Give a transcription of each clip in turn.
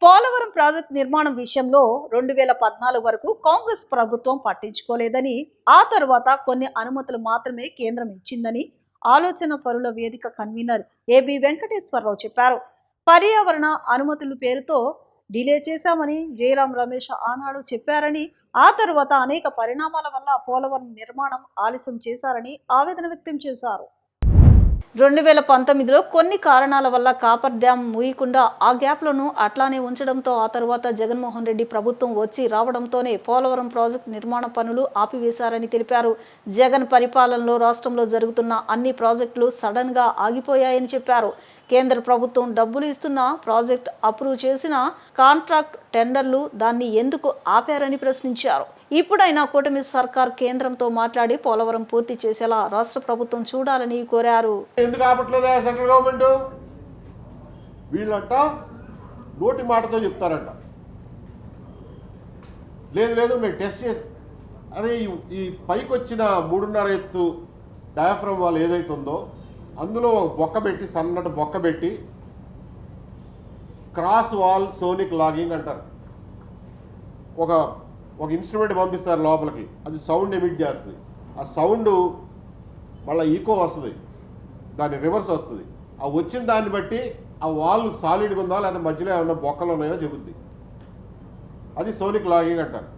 Polavaram project నిర్మాణం విషయంలో 2014 వరకు కాంగ్రెస్ ప్రభుత్వం పట్టించుకోలేదని, ఆ తర్వాత కొన్ని అనుమతులు మాత్రమే కేంద్రం ఇచ్చిందని ఆలోచన పరుల వేదిక కన్వీనర్ ఏబి వెంకటేశ్వరరావు చెప్పారు. పర్యావరణ అనుమతుల పేరుతో డిలే చేశామని జయరాం రమేష్ ఆనాడు చెప్పారని, ఆ తర్వాత అనేక పరిణామాల వల్ల పోలవరం నిర్మాణం ఆలస్యం చేశారని ఆవేదన వ్యక్తం చేశారు. 2019లో కొన్ని కారణాల వల్ల కాపర్ డ్యాం మూయకుండా ఆ గ్యాప్లను అట్లానే ఉంచడంతో ఆ తర్వాత జగన్మోహన్ రెడ్డి ప్రభుత్వం వచ్చి రావడంతోనే పోలవరం ప్రాజెక్టు నిర్మాణ పనులు ఆపివేశారని తెలిపారు. జగన్ పరిపాలనలో రాష్ట్రంలో జరుగుతున్న అన్ని ప్రాజెక్టులు సడన్ గా ఆగిపోయాయని చెప్పారు. కేంద్ర ప్రభుత్వం డబ్బులు ఇస్తున్న ప్రాజెక్ట్ అప్రూవ్ చేసిన కాంట్రాక్ట్ టెండర్లు దాన్ని ఎందుకు ఆపారని ప్రశ్నించారు. ఇప్పుడైనా కూటమి సర్కార్ కేంద్రంతో మాట్లాడి పోలవరం పూర్తి చేసేలా రాష్ట్ర ప్రభుత్వం చూడాలని కోరారు. ఎందుకు ఆపట్లేదా సెంట్రల్ గవర్నమెంట్? వీళ్ళంట నోటి మాటతో చెప్తారంట, లేదు లేదు మేము టెస్ట్ చేసి అదే ఈ పైకి వచ్చిన 3.5 ఎత్తు డయాఫ్రమ్ వాల్ ఏదైతే ఉందో అందులో ఒక బొక్క పెట్టి, సన్నటి బొక్క పెట్టి క్రాస్ వాల్ సోనిక్ లాగింగ్ అంటారు. ఒక ఇన్స్ట్రుమెంట్ పంపిస్తారు లోపలికి, అది సౌండ్ ఎమిట్ చేస్తుంది. ఆ సౌండ్ మళ్ళీ ఈకో వస్తుంది, దాని రివర్స్ వస్తుంది. ఆ వచ్చిన దాన్ని బట్టి ఆ వాల్ సాలిడ్గా ఉందా లేదా మధ్యలో ఏమన్నా బొక్కలు ఉన్నాయో చెబుద్ది. అది సోనిక్ లాగింగ్ అంటారు.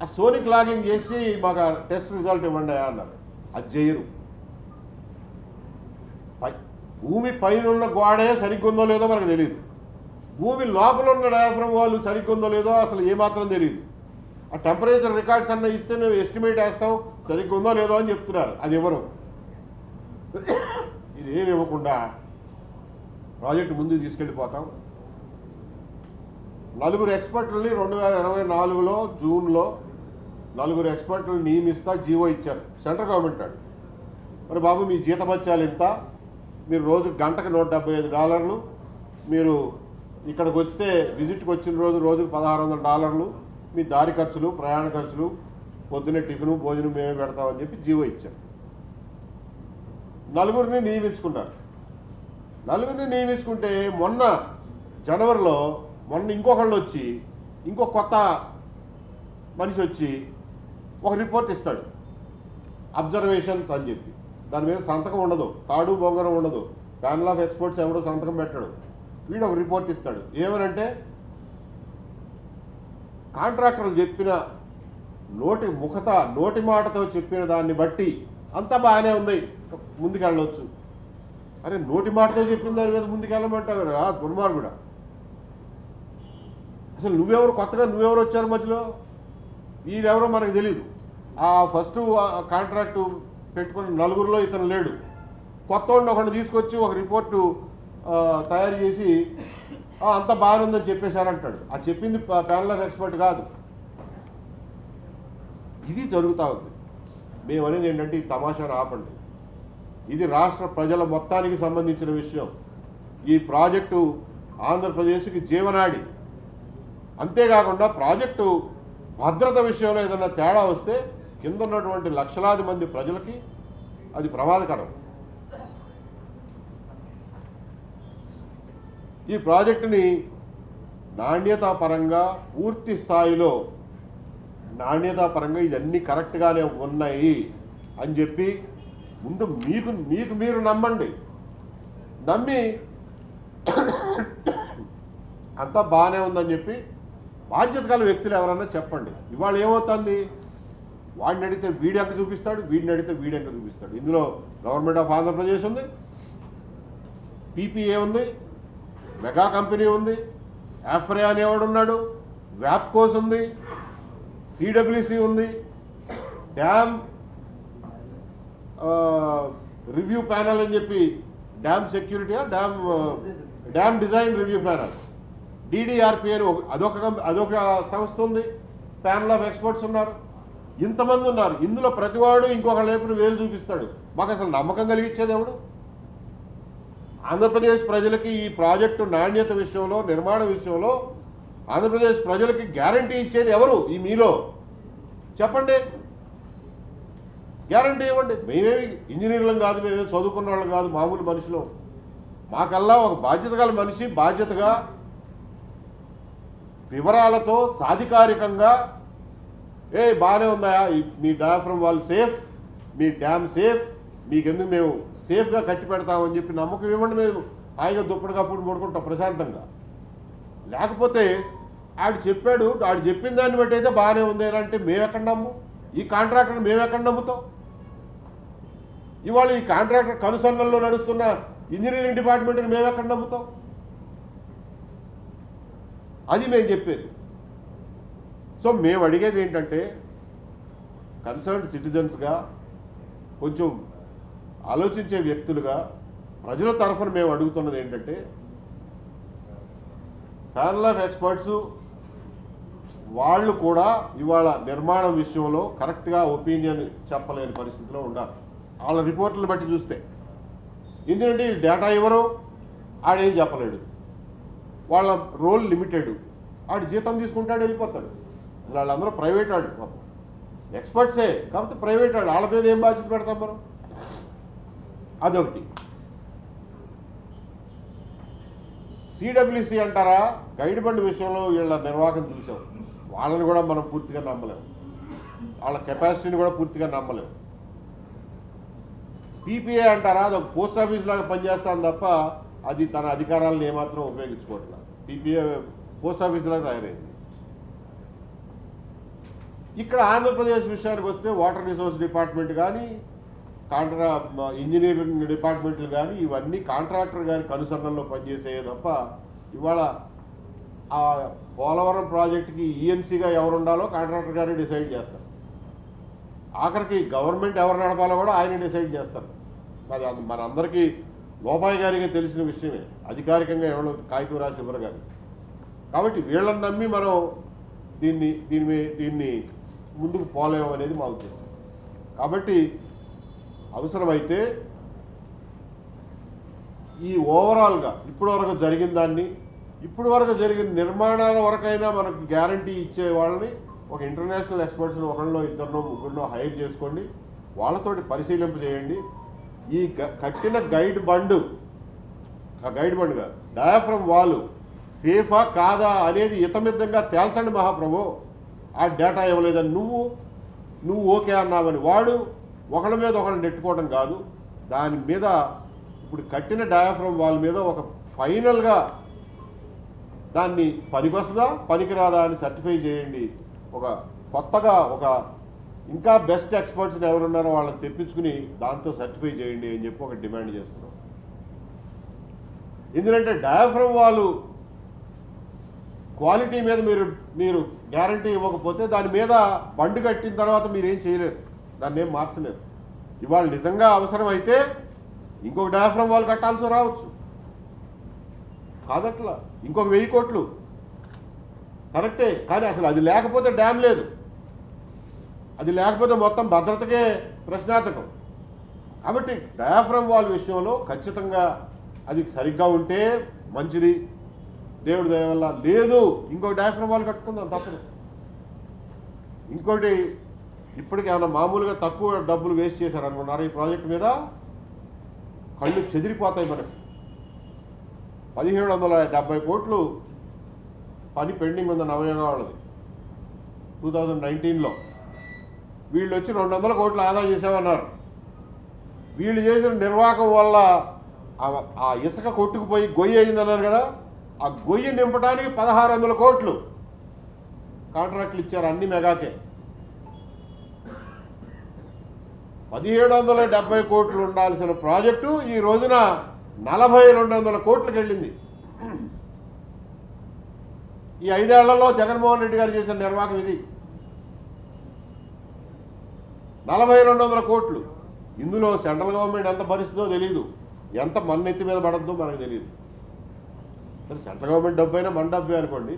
ఆ సోనిక్ లాగింగ్ చేసి మాకు టెస్ట్ రిజల్ట్ ఇవ్వండి అన్నారు. అది చేయరు. భూమి పైన ఉన్న గోడే సరిగ్గా ఉందో లేదో మనకు తెలియదు, భూమి లోపల ఉన్న డయాఫ్రమ్ వాళ్ళు సరిగ్గా ఉందో లేదో అసలు ఏమాత్రం తెలియదు. ఆ టెంపరేచర్ రికార్డ్స్ అన్న ఇస్తే మేము ఎస్టిమేట్ వేస్తాం సరిగ్గా ఉందో లేదో అని చెప్తున్నారు. అది ఎవరు ఇది ఏమి ఇవ్వకుండా ప్రాజెక్టు ముందుకు తీసుకెళ్ళిపోతాం. 4 ఎక్స్పర్ట్లని 2024లో జూన్లో 4 ఎక్స్పర్ట్లను నియమిస్తా జీవో ఇచ్చారు సెంట్రల్ గవర్నమెంట్ వాడు. మరి బాబు మీ జీతభత్యాలు ఇంత, మీరు రోజు గంటకు $175, మీరు ఇక్కడికి వస్తే విజిట్కి వచ్చిన రోజుకు $1600, మీ దారి ఖర్చులు, ప్రయాణ ఖర్చులు, పొద్దున్నే టిఫిను భోజనం మేమే పెడతామని చెప్పి జీవో ఇచ్చారు. 4 నియమించుకున్నారు. 4 నియమించుకుంటే మొన్న జనవరిలో ఇంకొకళ్ళు వచ్చి, ఇంకో కొత్త మనిషి వచ్చి ఒక రిపోర్ట్ ఇస్తాడు, అబ్జర్వేషన్స్ అని చెప్పి. దాని మీద సంతకం ఉండదు, తాడు బొంగరం ఉండదు, ప్యానల్ ఆఫ్ ఎక్స్పర్ట్స్ ఎవడో సంతకం పెట్టాడు. వీడు ఒక రిపోర్ట్ ఇస్తాడు. ఏమనంటే కాంట్రాక్టర్లు చెప్పిన నోటి మాటతో చెప్పిన దాన్ని బట్టి అంతా బాగానే ఉంది, ముందుకెళ్ళవచ్చు. అరే నోటి మాటతో చెప్పిన దాని మీద ముందుకెళ్ళమంటావు కదా దుర్మార్గుడా. అసలు కొత్తగా నువ్వెవరు వచ్చారు మధ్యలో? వీరెవరో మనకు తెలీదు. ఆ ఫస్ట్ కాంట్రాక్టు పెట్టుకున్న 4లో ఇతను లేడు. కొత్త వాడిని ఒకరిని తీసుకొచ్చి ఒక రిపోర్టు తయారు చేసి అంత బాగానే ఉందని చెప్పేశారంటాడు. ఆ చెప్పింది ప్యానల్ ఆఫ్ ఎక్స్పర్ట్ కాదు. ఇది జరుగుతూ ఉంది. మేము అనేది ఏంటంటే ఈ తమాషాను ఆపండి. ఇది రాష్ట్ర ప్రజల మొత్తానికి సంబంధించిన విషయం. ఈ ప్రాజెక్టు ఆంధ్రప్రదేశ్కి జీవనాడి. అంతేకాకుండా ప్రాజెక్టు భద్రత విషయంలో ఏదైనా తేడా వస్తే కింద ఉన్నటువంటి లక్షలాది మంది ప్రజలకి అది ప్రమాదకరం. ఈ ప్రాజెక్టుని నాణ్యతాపరంగా పూర్తి స్థాయిలో ఇదన్నీ కరెక్ట్గానే ఉన్నాయి అని చెప్పి ముందు మీకు మీరు నమ్మండి. నమ్మి అంతా బాగానే ఉందని చెప్పి బాధ్యత గల వ్యక్తులు ఎవరన్నా చెప్పండి. ఇవాళ ఏమవుతుంది, వాడిని అడిగితే వీడియంక చూపిస్తాడు, వీడిని అడిగితే వీడియంక చూపిస్తాడు. ఇందులో గవర్నమెంట్ ఆఫ్ ఆంధ్రప్రదేశ్ ఉంది, పీపీఏ ఉంది, మెగా కంపెనీ ఉంది, ఆఫ్రే అనేవాడు ఉన్నాడు, వ్యాప్కోస్ ఉంది, సిడబ్ల్యూసి ఉంది, డ్యామ్ రివ్యూ ప్యానల్ అని చెప్పి dam security dam design review panel, DDRP అని అదొక సంస్థ ఉంది, ప్యానల్ ఆఫ్ ఎక్స్పర్ట్స్ ఉన్నారు. ఇంతమంది ఉన్నారు. ఇందులో ప్రతివాడు ఇంకొక లేపుని వేలు చూపిస్తాడు. మాకు అసలు నమ్మకం కలిగించేది ఎవడు? ఆంధ్రప్రదేశ్ ప్రజలకి ఈ ప్రాజెక్టు నాణ్యత విషయంలో, నిర్మాణ విషయంలో ఆంధ్రప్రదేశ్ ప్రజలకి గ్యారంటీ ఇచ్చేది ఎవరు? ఈ మీలో చెప్పండి, గ్యారంటీ ఇవ్వండి. మేమేమి ఇంజనీర్లం కాదు, మేమేమి చదువుకున్న వాళ్ళం కాదు, మామూలు మనుషులు. మాకల్లా ఒక బాధ్యత గల మనిషి బాధ్యతగా వివరాలతో సాధికారికంగా బాగానే ఉందా, మీ డయాఫ్రమ్ వాల్ సేఫ్, మీ డ్యామ్ సేఫ్, మీకెందుకు మేము సేఫ్గా కట్టి పెడతామని చెప్పి నమ్మకం ఇవ్వండి. మేము హాయిగా దుప్పటి కప్పుడు పడుకుంటాం ప్రశాంతంగా. లేకపోతే ఆడు చెప్పాడు, ఆడు చెప్పిన దాన్ని బట్టి అయితే బాగానే ఉంది అంటే మేము ఎక్కడ నమ్ము, ఈ కాంట్రాక్టర్ని మేము ఎక్కడ నమ్ముతాం? ఇవాళ ఈ కాంట్రాక్టర్ కనుసన్నల్లో నడుస్తున్న ఇంజనీరింగ్ డిపార్ట్మెంట్ని మేము ఎక్కడ నమ్ముతాం? అది మేము చెప్పేది. సో మేము అడిగేది ఏంటంటే, కన్సర్న్డ్ సిటిజన్స్గా, కొంచెం ఆలోచించే వ్యక్తులుగా ప్రజల తరఫున మేము అడుగుతున్నది ఏంటంటే, ప్యానల్ ఆఫ్ ఎక్స్పర్ట్స్ వాళ్ళు కూడా ఇవాళ నిర్మాణం విషయంలో కరెక్ట్గా ఒపీనియన్ చెప్పలేని పరిస్థితిలో ఉండాలి వాళ్ళ రిపోర్ట్లను బట్టి చూస్తే. ఎందుకంటే వీళ్ళు డేటా ఇవ్వరు, ఆడేం చెప్పలేడు, వాళ్ళ రోల్ లిమిటెడ్, ఆడు జీతం తీసుకుంటాడు వెళ్ళిపోతాడు. వాళ్ళందరూ ప్రైవేట్ వాళ్ళు, పాపం ఎక్స్పర్ట్సే కాబట్టి ప్రైవేట్ వాళ్ళు, వాళ్ళ మీద ఏం బాధ్యత పెడతాం మనం? అదొకటి. సిడబ్ల్యూసి అంటారా, గైడ్ బండి విషయంలో వీళ్ళ నిర్వాహకం చూసాం, వాళ్ళని కూడా మనం పూర్తిగా నమ్మలేము, వాళ్ళ కెపాసిటీని కూడా పూర్తిగా నమ్మలేము. పీపీఏ అంటారా, అది ఒక పోస్ట్ ఆఫీస్ లాగా పనిచేస్తాను తప్ప అది తన అధికారాలను ఏమాత్రం ఉపయోగించుకోవట్లేదు. పీపీఏ పోస్ట్ ఆఫీస్ లాగా తయారైంది. ఇక్కడ ఆంధ్రప్రదేశ్ విషయానికి వస్తే వాటర్ రిసోర్స్ డిపార్ట్మెంట్ కానీ, ఇంజనీరింగ్ డిపార్ట్మెంట్లు కానీ ఇవన్నీ కాంట్రాక్టర్ గారి కనుసన్నల్లో పనిచేసేయే తప్ప ఇవాళ ఆ పోలవరం ప్రాజెక్టుకి ఈఎన్సీగా ఎవరు ఉండాలో కాంట్రాక్టర్ గారే డిసైడ్ చేస్తారు. ఆఖరికి గవర్నమెంట్ ఎవరు నడపాలో కూడా ఆయన డిసైడ్ చేస్తారు. అది మనందరికీ లోపాయి గారికి తెలిసిన విషయమే, అధికారికంగా ఎవరో కాగితం రాసి ఇవ్వరు కానీ. కాబట్టి వీళ్ళని నమ్మి మనం దీన్ని ముందుకు పోలేము అనేది మా ఉద్దేశం. కాబట్టి అవసరమైతే ఈ ఓవరాల్గా ఇప్పటివరకు జరిగిన దాన్ని, ఇప్పటివరకు జరిగిన నిర్మాణాల వరకైనా మనకు గ్యారంటీ ఇచ్చే వాళ్ళని ఒక ఇంటర్నేషనల్ ఎక్స్పర్ట్స్ని ఒకళ్ళో ఇద్దరినో ముగ్గురినో హైర్ చేసుకోండి, వాళ్ళతోటి పరిశీలింప చేయండి. ఈ కట్టిన గైడ్ బండు కాదు, డయాఫ్రమ్ వాల్ సేఫా కాదా అనేది ఇతమిద్దంగా తేల్చండి మహాప్రభు. ఆ డేటా ఇవ్వలేదని నువ్వు ఓకే అన్నావని వాడు ఒకళ్ళ మీద ఒకళ్ళు నెట్టుకోవడం కాదు, దాని మీద ఇప్పుడు కట్టిన డయాఫ్రమ్ వాల్ మీద ఒక ఫైనల్గా దాన్ని పనికొస్తుందా పనికిరాదా అని సర్టిఫై చేయండి. ఒక కొత్తగా ఒక ఇంకా బెస్ట్ ఎక్స్పర్ట్స్ని ఎవరున్నారో వాళ్ళని తెప్పించుకుని దాంతో సర్టిఫై చేయండి అని చెప్పి ఒక డిమాండ్ చేస్తున్నాం. ఎందుకంటే డయాఫ్రమ్ వాల్ క్వాలిటీ మీద మీరు గ్యారంటీ ఇవ్వకపోతే దాని మీద బండి కట్టిన తర్వాత మీరేం చేయలేరు, దాన్ని ఏం మార్చలేరు. ఇవాళ నిజంగా అవసరం అయితే ఇంకొక డయాఫ్రమ్ వాల్ కట్టాల్సి రావచ్చు, కాదట్లా ఇంకొక 1000 కోట్లు కరెక్టే. కానీ అసలు అది లేకపోతే డ్యామ్ లేదు, అది లేకపోతే మొత్తం భద్రతకే ప్రశ్నార్థకం. కాబట్టి డయాఫ్రమ్ వాల్ విషయంలో ఖచ్చితంగా అది సరిగ్గా ఉంటే మంచిది, దేవుడి దయ వల్ల. లేదు ఇంకొక డయాఫ్రమ్ వాల్ కట్టుకుందాం తప్పదు. ఇంకోటి, ఇప్పటికి ఏమైనా మామూలుగా తక్కువ డబ్బులు వేస్ట్ చేశారనుకున్నారా ఈ ప్రాజెక్టు మీద? కళ్ళు చెదిరిపోతాయి మనకి. 1770 కోట్లు పని పెండింగ్ ఉంది నవయోగ వాళ్ళది 2019లో. వీళ్ళు వచ్చి 200 కోట్లు ఆదా చేసామన్నారు. వీళ్ళు చేసిన నిర్వాహకం వల్ల ఆ ఇసుక కొట్టుకుపోయి గొయ్యి అయిందన్నారు కదా, ఆ గొయ్యి నింపడానికి 1600 కోట్లు కాంట్రాక్ట్లు ఇచ్చారు అన్ని మెగాకే. 1770 కోట్లు ఉండాల్సిన ప్రాజెక్టు ఈ రోజున 4200 కోట్లకు వెళ్ళింది. ఈ 5 ఏళ్లలో జగన్మోహన్ రెడ్డి గారు చేసిన నిర్వాహకం ఇది. 4200 కోట్లు. ఇందులో సెంట్రల్ గవర్నమెంట్ ఎంత భరిస్తుందో తెలియదు, ఎంత మన ఎత్తి మీద పడద్దో మనకు తెలియదు. సరే సెంట్రల్ గవర్నమెంట్ డబ్బు అయినా మన డబ్బే అనుకోండి,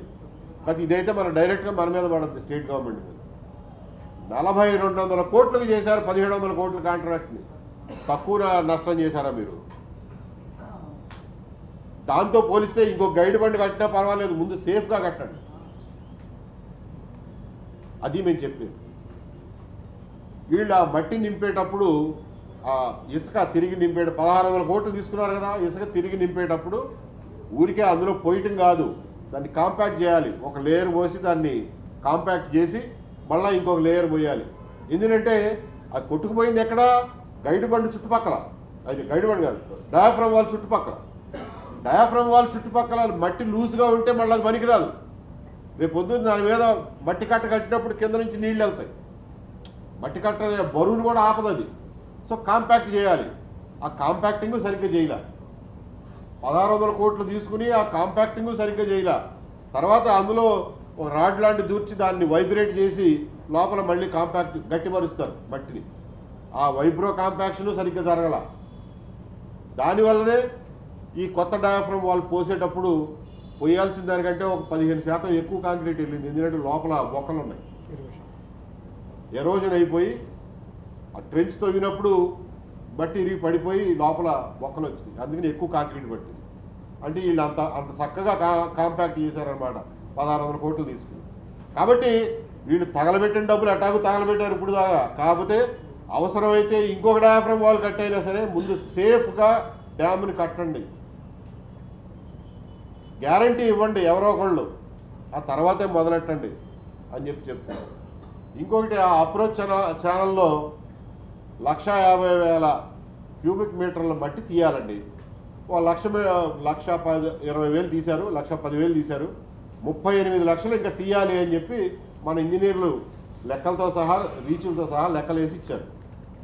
కానీ ఇదైతే మన డైరెక్ట్గా మన మీద పడుతుంది, స్టేట్ గవర్నమెంట్ మీద. 4200 కోట్లకు చేశారు 1700 కోట్ల కాంట్రాక్ట్ని. తక్కువ నష్టం చేశారా మీరు? దాంతో పోలిస్తే ఇంకో గైడ్ బండి కట్టినా పర్వాలేదు, ముందు సేఫ్గా కట్టండి. అది మేము చెప్పేది. వీళ్ళు ఆ మట్టి నింపేటప్పుడు ఆ ఇసుక తిరిగి 1600 కోట్లు తీసుకున్నారు కదా, ఇసుక తిరిగి నింపేటప్పుడు ఊరికే అందులో పోయటం కాదు, దాన్ని కాంపాక్ట్ చేయాలి. ఒక లేయర్ పోసి దాన్ని కాంపాక్ట్ చేసి మళ్ళీ ఇంకొక లేయర్ పోయాలి. ఎందుకంటే అది కొట్టుకుపోయింది ఎక్కడ? గైడ్ బండ్ చుట్టుపక్కల. అది గైడ్ బండ్ కాదు, డయాఫ్రమ్ వాల్ చుట్టుపక్కల. డయాఫ్రమ్ వాల్ చుట్టుపక్కల మట్టి లూజ్గా ఉంటే మళ్ళీ అది పనికిరాదు. రేపు పొద్దున్న దాని మీద మట్టి కట్ట కట్టినప్పుడు కింద నుంచి నీళ్ళు వెళ్తాయి. మట్టి కట్ట బరువును కూడా ఆపదు అది. సో కాంపాక్ట్ చేయాలి. ఆ కాంపాక్టింగ్ సరిగ్గా చేయలే. 1600 కోట్లు తీసుకుని ఆ కాంపాక్టింగ్ సరిగ్గా చేయలే. తర్వాత అందులో ఒక రాడ్ లాంటి దూర్చి దాన్ని వైబ్రేట్ చేసి లోపల మళ్ళీ కాంపాక్ట్ గట్టిపరుస్తారు మట్టిని. ఆ వైబ్రో కాంపాక్షన్ సరిగ్గా జరగల. దానివల్లనే ఈ కొత్త డయాఫ్రమ్ వాల్ పోసేటప్పుడు పోయాల్సిన దానికంటే ఒక 15% ఎక్కువ కాంక్రీట్ వెళ్ళింది. ఎందుకంటే లోపల బొక్కలు ఉన్నాయి, ఎరోజన్ అయిపోయి ఆ ట్రెంచ్ తవ్వినప్పుడు బట్టి ఇరిగి పడిపోయి లోపల బొక్కలు వచ్చినాయి. అందుకని ఎక్కువ కాంక్రీట్ పట్టింది. అంటే వీళ్ళు అంత చక్కగా కాంపాక్ట్ చేశారనమాట 1600 కోట్లు తీసుకుని. కాబట్టి వీళ్ళు తగలబెట్టిన డబ్బులు అటాకు తగలబెట్టారు ఇప్పుడు దాకా. కాకపోతే అవసరమైతే ఇంకొక డయాఫ్రమ్ వాల్ కట్టయినా సరే ముందు సేఫ్గా డ్యామ్ని కట్టండి, గ్యారంటీ ఇవ్వండి ఎవరో ఒకళ్ళు, ఆ తర్వాతే మొదలెట్టండి అని చెప్తున్నారు. ఇంకొకటి ఆ అప్రోచ్ ఛానల్లో 150,000 క్యూబిక్ మీటర్ల మట్టి తీయాలండి. 1,20,000 తీశారు, 1,10,000 తీశారు. 38 లక్షలు ఇంకా తీయాలి అని చెప్పి మన ఇంజనీర్లు లెక్కలతో సహా రీచులతో సహా లెక్కలేసి ఇచ్చారు.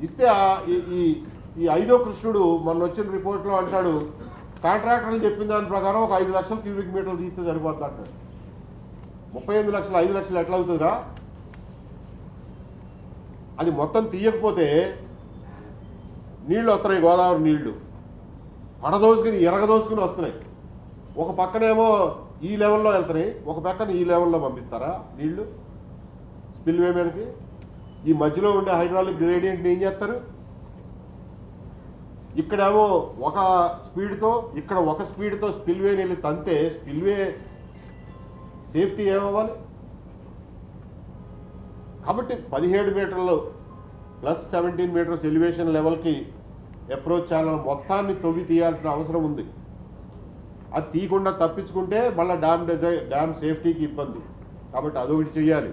ఇస్తే ఈ 5వ కృష్ణుడు మొన్న వచ్చిన రిపోర్ట్లో అంటాడు, కాంట్రాక్టర్లు చెప్పిన దాని ప్రకారం ఒక 5 లక్షల క్యూబిక్ మీటర్లు తీస్తే సరిపోతుంది అంటాడు. 38 లక్షలు 5 లక్షలు ఎట్లా అవుతుందిరా? అది మొత్తం తీయకపోతే నీళ్లు వస్తున్నాయి, గోదావరి నీళ్లు పడదోసుకుని ఎరగదోసుకుని వస్తున్నాయి. ఒక పక్కనేమో ఈ లెవెల్లో వెళ్తున్నాయి, ఒక పక్కన ఈ లెవెల్లో పంపిస్తారా నీళ్లు స్పిల్వే మీదకి? ఈ మధ్యలో ఉండే హైడ్రాలిక్ గ్రేడియంట్ని ఏం చేస్తారు? ఇక్కడేమో ఒక స్పీడ్తో, ఇక్కడ ఒక స్పీడ్తో స్పిల్వేని వెళ్ళి తంతే స్పిల్వే సేఫ్టీ ఏమవ్వాలి? కాబట్టి 17 మీటర్లు ప్లస్ 17 మీటర్స్ ఎలివేషన్ లెవెల్కి అప్రోచ్ ఛానల్ మొత్తాన్ని తవ్వి తీయాల్సిన అవసరం ఉంది. అది తీయకుండా తప్పించుకుంటే మళ్ళీ డ్యామ్ సేఫ్టీకి ఇబ్బంది. కాబట్టి అదొకటి చెయ్యాలి.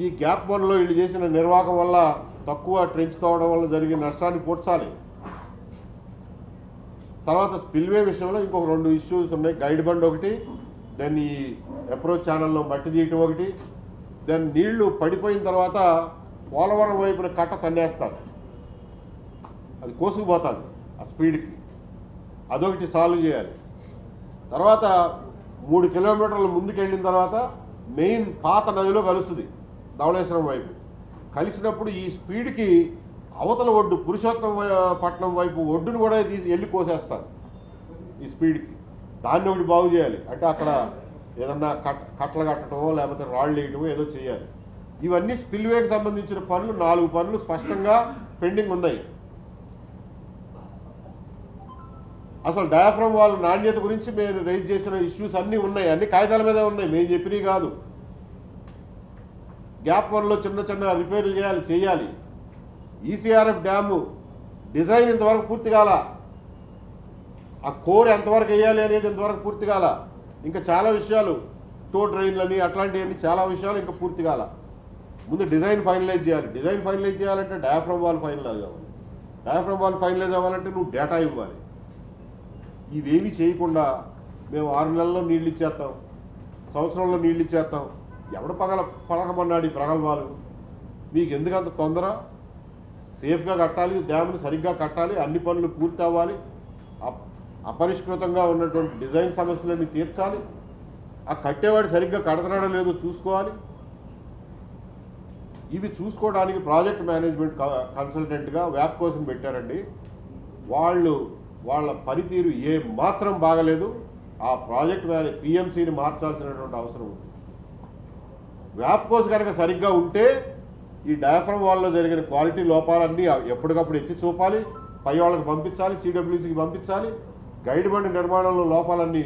ఈ గ్యాప్ వన్లో వీళ్ళు చేసిన నిర్వాహకం వల్ల తక్కువ ట్రెంచ్ తవ్వడం వల్ల జరిగిన నష్టాన్ని పూడ్చాలి. తర్వాత స్పిల్వే విషయంలో ఇంకొక 2 ఇష్యూస్ ఉన్నాయి. గైడ్ బండ్ ఒకటి, దెన్ ఈ అప్రోచ్ ఛానల్లో మట్టి తీయటం ఒకటి, దెన్ నీళ్లు పడిపోయిన తర్వాత పోలవరం వైపున కట్ట తన్నేస్తారు, అది కోసుకుపోతుంది ఆ స్పీడ్కి. అదొకటి సాల్వ్ చేయాలి. తర్వాత 3 కిలోమీటర్లు ముందుకు వెళ్ళిన తర్వాత మెయిన్ పాత నదిలో కలుస్తుంది ధవళేశ్వరం వైపు. కలిసినప్పుడు ఈ స్పీడ్కి అవతల ఒడ్డు పురుషోత్తం పట్నం వైపు ఒడ్డును కూడా వెళ్ళి కోసేస్తారు ఈ స్పీడ్కి. దాన్ని ఒకటి బాగు చేయాలి. అంటే అక్కడ ఏదన్నా కట్టలు కట్టడమో లేకపోతే రాళ్ళు వేయటమో ఏదో చేయాలి. ఇవన్నీ స్పిల్వేకి సంబంధించిన పనులు 4 పనులు స్పష్టంగా పెండింగ్ ఉన్నాయి. అసలు డయాఫ్రమ్ వాల్ నాణ్యత గురించి మేము రైజ్ చేసిన ఇష్యూస్ అన్నీ ఉన్నాయి, అన్ని కాగితాల మీదే ఉన్నాయి, మేము చెప్పినవి కాదు. గ్యాప్ వన్లో చిన్న చిన్న రిపేర్లు చేయాలి. ఈసీఆర్ఎఫ్ డ్యాము డిజైన్ ఇంతవరకు పూర్తి కాల, ఆ కోర్ ఎంతవరకు వేయాలి అనేది ఇంతవరకు పూర్తి కాల. ఇంకా చాలా విషయాలు, టో డ్రైన్లని అట్లాంటివన్నీ చాలా విషయాలు ఇంకా పూర్తి కాల. ముందు డిజైన్ ఫైనలైజ్ చేయాలి. డిజైన్ ఫైనలైజ్ చేయాలంటే డయాఫ్రమ్ వాల్ ఫైనలైజ్ అవ్వాలి. డయాఫ్రమ్ వాల్ ఫైనలైజ్ అవ్వాలంటే నువ్వు డేటా ఇవ్వాలి. ఇవేవి చేయకుండా మేము 6 నెలల్లో నీళ్ళు ఇచ్చేస్తాం, సంవత్సరంలో నీళ్ళు ఇచ్చేస్తాం. ఎవడు పలకమన్నాడు ఈ ప్రగల్భాలు? మీకు ఎందుకంత తొందర? సేఫ్గా కట్టాలి, డ్యామ్ని సరిగ్గా కట్టాలి, అన్ని పనులు పూర్తి అవ్వాలి, అపరిష్కృతంగా ఉన్నటువంటి డిజైన్ సమస్యలన్నీ తీర్చాలి, ఆ కట్టేవాడు సరిగ్గా కడతనాడో లేదో చూసుకోవాలి. ఇవి చూసుకోవడానికి ప్రాజెక్ట్ మేనేజ్మెంట్ కన్సల్టెంట్గా వ్యాప్కోస్ని పెట్టారండి. వాళ్ళ పనితీరు ఏ మాత్రం బాగలేదు. ఆ ప్రాజెక్ట్ పిఎంసీని మార్చాల్సినటువంటి అవసరం ఉంది. వ్యాప్కోస్ కనుక సరిగ్గా ఉంటే ఈ డయాఫ్రమ్ వాల్లో జరిగిన క్వాలిటీ లోపాలన్నీ ఎప్పటికప్పుడు ఎత్తి చూపాలి, పై వాళ్ళకి పంపించాలి, సిడబ్ల్యూసీకి పంపించాలి. గైడ్ బండ్ నిర్మాణంలో లోపాలన్నీ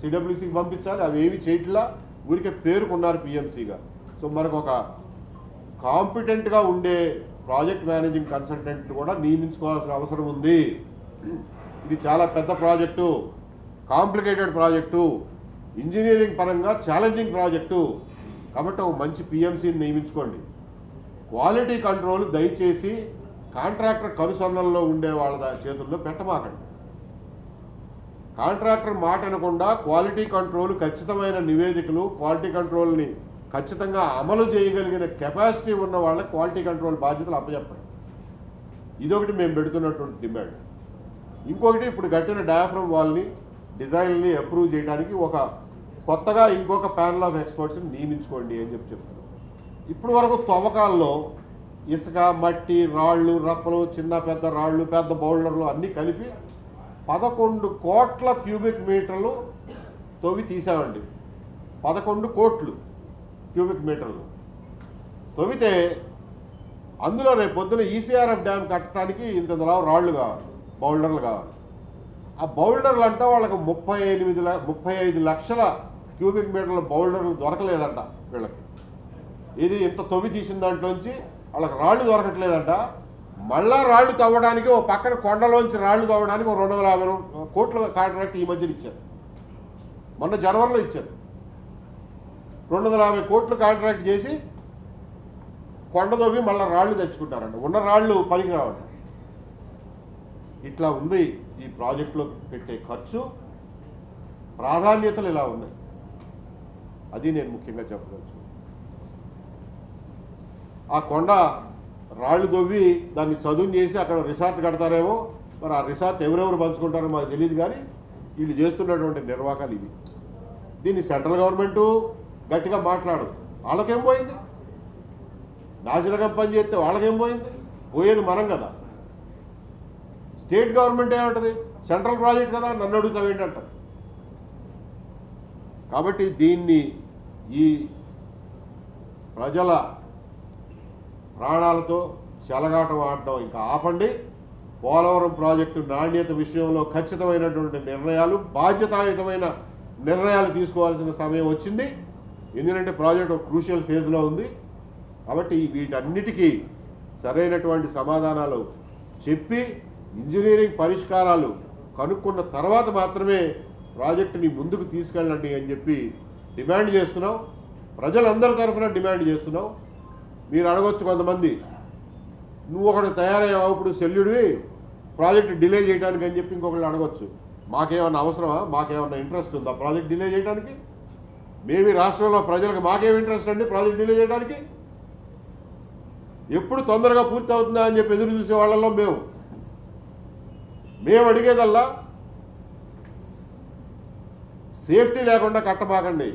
సిడబ్ల్యూసీకి పంపించాలి. అవి ఏవి చేయట్లా, ఊరికే పేరుకున్నారు పిఎంసీగా. సో మనకు ఒక కాంపిటెంట్గా ఉండే ప్రాజెక్ట్ మేనేజింగ్ కన్సల్టెంట్ కూడా నియమించుకోవాల్సిన అవసరం ఉంది. ఇది చాలా పెద్ద ప్రాజెక్టు, కాంప్లికేటెడ్ ప్రాజెక్టు, ఇంజనీరింగ్ పరంగా ఛాలెంజింగ్ ప్రాజెక్టు. కాబట్టి ఒక మంచి పిఎంసీని నియమించుకోండి. క్వాలిటీ కంట్రోల్ దయచేసి కాంట్రాక్టర్ కనుసన్నల్లో ఉండే వాళ్ళ చేతుల్లో పెట్టమాకండి. కాంట్రాక్టర్ మాట అనకుండా క్వాలిటీ కంట్రోల్, ఖచ్చితమైన నివేదికలు, క్వాలిటీ కంట్రోల్ని ఖచ్చితంగా అమలు చేయగలిగిన కెపాసిటీ ఉన్న వాళ్ళ క్వాలిటీ కంట్రోల్ బాధ్యతలు అప్పచెప్పండి. ఇదొకటి మేము పెడుతున్నటువంటి డిమాండ్. ఇంకొకటి, ఇప్పుడు కట్టిన డయాఫ్రమ్ వాల్ని డిజైన్ని అప్రూవ్ చేయడానికి కొత్తగా ఇంకొక ప్యానల్ ఆఫ్ ఎక్స్పర్ట్స్ని నియమించుకోండి అని చెప్తున్నాం. ఇప్పుడు వరకు తవ్వకాల్లో ఇసుక, మట్టి, రాళ్ళు, రప్పలు, చిన్న పెద్ద రాళ్ళు, పెద్ద బౌల్డర్లు అన్నీ కలిపి 11 కోట్ల క్యూబిక్ మీటర్లు తవ్వి తీసామండి. 11 కోట్లు క్యూబిక్ మీటర్లు తవ్వితే అందులో రేపు పొద్దున ఈసీఆర్ఎఫ్ డ్యామ్ కట్టడానికి ఇంత రాళ్ళు కావాలి, బౌల్డర్లు కావాలి. ఆ బౌల్డర్లు అంటే వాళ్ళకి 35 లక్షల క్యూబిక్ మీటర్ల బౌల్డర్లు దొరకలేదంట వీళ్ళకి. ఇది ఇంత తవ్వి తీసిన దాంట్లోంచి వాళ్ళకి రాళ్ళు దొరకట్లేదంట. మళ్ళా రాళ్ళు తవ్వడానికి ఓ పక్కన కొండలోంచి రాళ్ళు తవ్వడానికి 250 కోట్ల కాంట్రాక్ట్ ఈ మధ్యన ఇచ్చారు. మొన్న జనవరిలో ఇచ్చారు. 250 కోట్లు కాంట్రాక్ట్ చేసి కొండ తవ్వి మళ్ళీ రాళ్ళు తెచ్చుకుంటారంట. ఉన్న రాళ్ళు పనికి రావంట. ఇట్లా ఉంది ఈ ప్రాజెక్టులో పెట్టే ఖర్చు, ప్రాధాన్యతలు ఇలా ఉన్నాయి. అది నేను ముఖ్యంగా చెప్పదలుచుకున్నాను. ఆ కొండ రాళ్ళు దొవ్వి దాన్ని చదువు చేసి అక్కడ రిసార్ట్ కడతారేమో, మరి ఆ రిసార్ట్ ఎవరెవరు పంచుకుంటారో మాకు తెలియదు. కానీ వీళ్ళు చేస్తున్నటువంటి నిర్వాకాలు ఇవి. దీన్ని సెంట్రల్ గవర్నమెంటు గట్టిగా మాట్లాడదు. వాళ్ళకేం పోయింది? నాశనకం పని చేస్తే వాళ్ళకేం పోయింది? పోయేది మనం కదా. స్టేట్ గవర్నమెంట్ ఏమంటుంది? సెంట్రల్ ప్రాజెక్ట్ కదా, నన్ను అడుగుతావు ఏంటంటారు. కాబట్టి దీన్ని ఈ ప్రజల ప్రాణాలతో చెలగాటం ఆడటం ఇంకా ఆపండి. పోలవరం ప్రాజెక్టు నాణ్యత విషయంలో ఖచ్చితమైనటువంటి నిర్ణయాలు, బాధ్యతాయుతమైన నిర్ణయాలు తీసుకోవాల్సిన సమయం వచ్చింది. ఎందుకంటే ప్రాజెక్ట్ ఒక క్రూషియల్ ఫేజ్లో ఉంది. కాబట్టి వీటన్నిటికీ సరైనటువంటి సమాధానాలు చెప్పి ఇంజనీరింగ్ పరిష్కారాలు కనుక్కున్న తర్వాత మాత్రమే ప్రాజెక్టుని ముందుకు తీసుకెళ్ళండి అని చెప్పి డిమాండ్ చేస్తున్నాం. ప్రజలందరి తరఫున డిమాండ్ చేస్తున్నాం. మీరు అడగొచ్చు కొంతమంది, నువ్వు ఒకటి తయారయ్యావు ఇప్పుడు శల్యుడివి ప్రాజెక్ట్ డిలే చేయడానికి అని చెప్పి ఇంకొకళ్ళు అడగొచ్చు. మాకేమన్నా అవసరమా? మాకేమన్నా ఇంట్రెస్ట్ ఉందా ప్రాజెక్ట్ డిలే చేయడానికి? మేమీ రాష్ట్రంలో ప్రజలకు మాకేం ఇంట్రెస్ట్ అండి ప్రాజెక్ట్ డిలే చేయడానికి? ఎప్పుడు తొందరగా పూర్తి అవుతుందా అని చెప్పి ఎదురు చూసే వాళ్ళలో మేము అడిగేదల్లా సేఫ్టీ లేకుండా కట్టమాకండి.